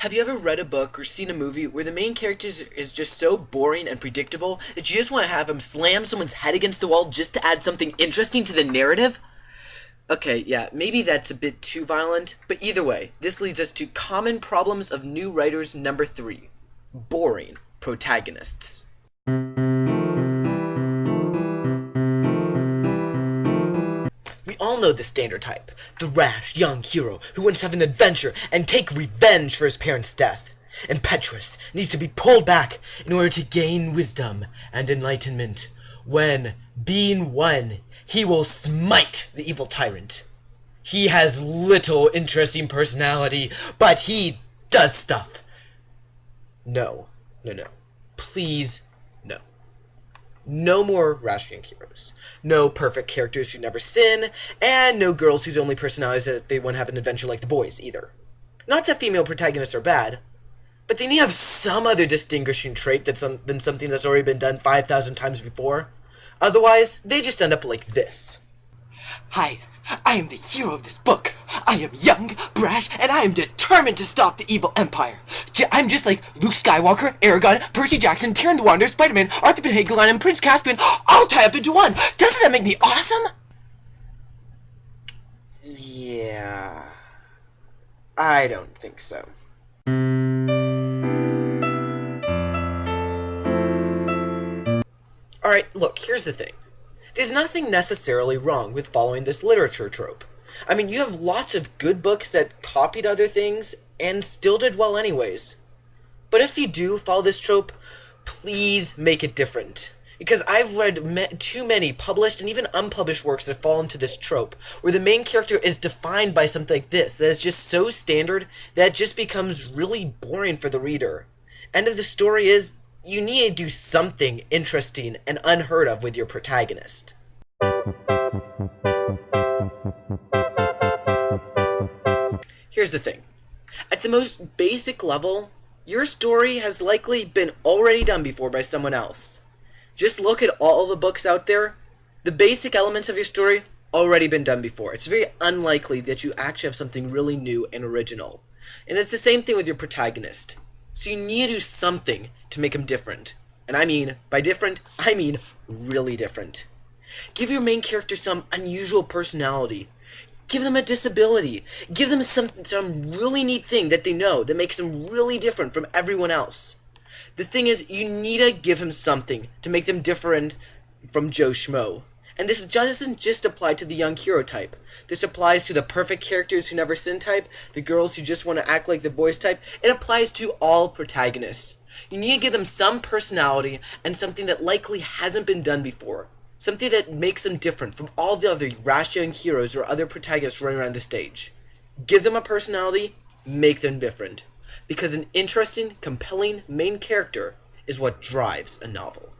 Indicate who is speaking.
Speaker 1: Have you ever read a book or seen a movie where the main character is just so boring and predictable that you just want to have him slam someone's head against the wall just to add something interesting to the narrative? Okay, yeah, maybe that's a bit too violent, but either way, this leads us to common problems of new writers number 3. Boring protagonists. We all know the standard type, the rash young hero who wants to have an adventure and take revenge for his parents' death. Impetuous, needs to be pulled back in order to gain wisdom and enlightenment. When, being won, he will smite the evil tyrant. He has little interesting personality, but he does stuff. No. Please, no. No more rash young heroes. No perfect characters who never sin, and no girls whose only personality is that they want to have an adventure like the boys, either. Not that female protagonists are bad, but they need to have some other distinguishing trait than something that's already been done 5,000 times before. Otherwise, they just end up like this.
Speaker 2: Hi, I am the hero of this book. I am young, brash, and I am determined to stop the evil empire. I'm just like Luke Skywalker, Aragorn, Percy Jackson, Tyrion the Wanderer, Spider-Man, Arthur Penn Hagelin, and Prince Caspian all tie up into one. Doesn't that make me awesome?
Speaker 1: Yeah, I don't think so. Alright, look, here's the thing. There's nothing necessarily wrong with following this literature trope. I mean, you have lots of good books that copied other things and still did well anyways. But if you do follow this trope, please make it different. Because I've read too many published and even unpublished works that fall into this trope, where the main character is defined by something like this, that is just so standard that it just becomes really boring for the reader. End of the story is, you need to do something interesting and unheard of with your protagonist. Here's the thing. At the most basic level, your story has likely been already done before by someone else. Just look at all the books out there. The basic elements of your story already been done before. It's very unlikely that you actually have something really new and original. And it's the same thing with your protagonist. So you need to do something to make him different. And by different, I mean really different. Give your main character some unusual personality. Give them a disability. Give them some really neat thing that they know that makes them really different from everyone else. The thing is, you need to give him something to make them different from Joe Schmo. And this doesn't just apply to the young hero type. This applies to the perfect characters who never sin type, the girls who just want to act like the boys type. It applies to all protagonists. You need to give them some personality and something that likely hasn't been done before. Something that makes them different from all the other rash young heroes or other protagonists running around the stage. Give them a personality, make them different. Because an interesting, compelling main character is what drives a novel.